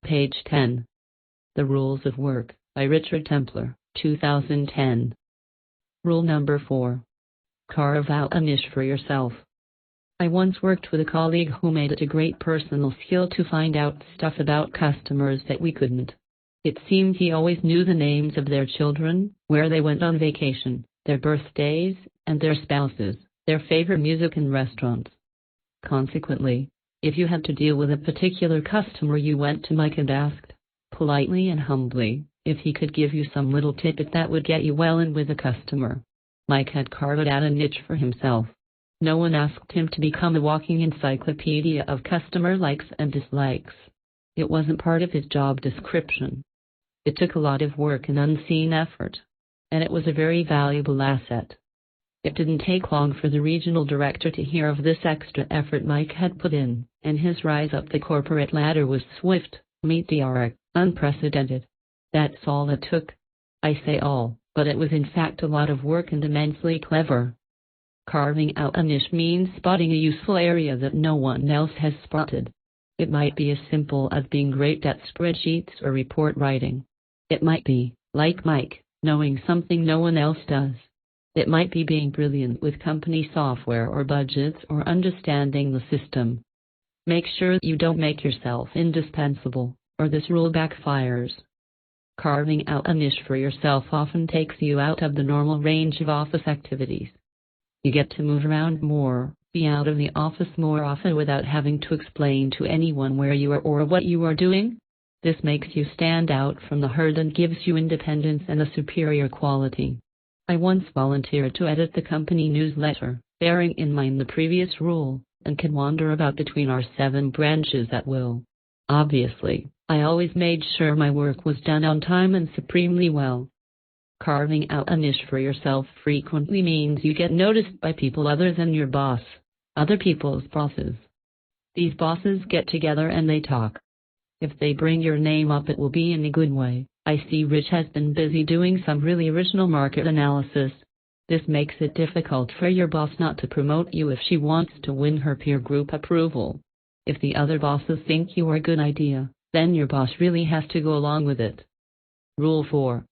Page 10. The Rules of Work, by Richard Templar, 2010. Rule number 4. Carve out a niche for yourself. I once worked with a colleague who made it a great personal skill to find out stuff about customers that we couldn't. It seemed he always knew the names of their children, where they went on vacation, their birthdays, and their spouses, their favorite music and restaurants. Consequently, if you had to deal with a particular customer, you went to Mike and asked, politely and humbly, if he could give you some little tidbit that would get you well in with the customer. Mike had carved out a niche for himself. No one asked him to become a walking encyclopedia of customer likes and dislikes. It wasn't part of his job description. It took a lot of work and unseen effort, and it was a very valuable asset. It didn't take long for the regional director to hear of this extra effort Mike had put in, and his rise up the corporate ladder was swift, meteoric, unprecedented. That's all it took. I say all, but it was in fact a lot of work and immensely clever. Carving out a niche means spotting a useful area that no one else has spotted. It might be as simple as being great at spreadsheets or report writing. It might be, like Mike, knowing something no one else does. It might be being brilliant with company software or budgets or understanding the system. Make sure you don't make yourself indispensable, or this rule backfires. Carving out a niche for yourself often takes you out of the normal range of office activities. You get to move around more, be out of the office more often without having to explain to anyone where you are or what you are doing. This makes you stand out from the herd and gives you independence and a superior quality. I once volunteered to edit the company newsletter, bearing in mind the previous rule, and could wander about between our 7 branches at will. Obviously, I always made sure my work was done on time and supremely well. Carving out a niche for yourself frequently means you get noticed by people other than your boss, other people's bosses. These bosses get together and they talk. If they bring your name up, it will be in a good way. I see Rich has been busy doing some really original market analysis. This makes it difficult for your boss not to promote you if she wants to win her peer group approval. If the other bosses think you are a good idea, then your boss really has to go along with it. Rule 4.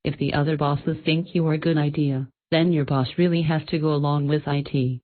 If the other bosses think you are a good idea, then your boss really has to go along with it.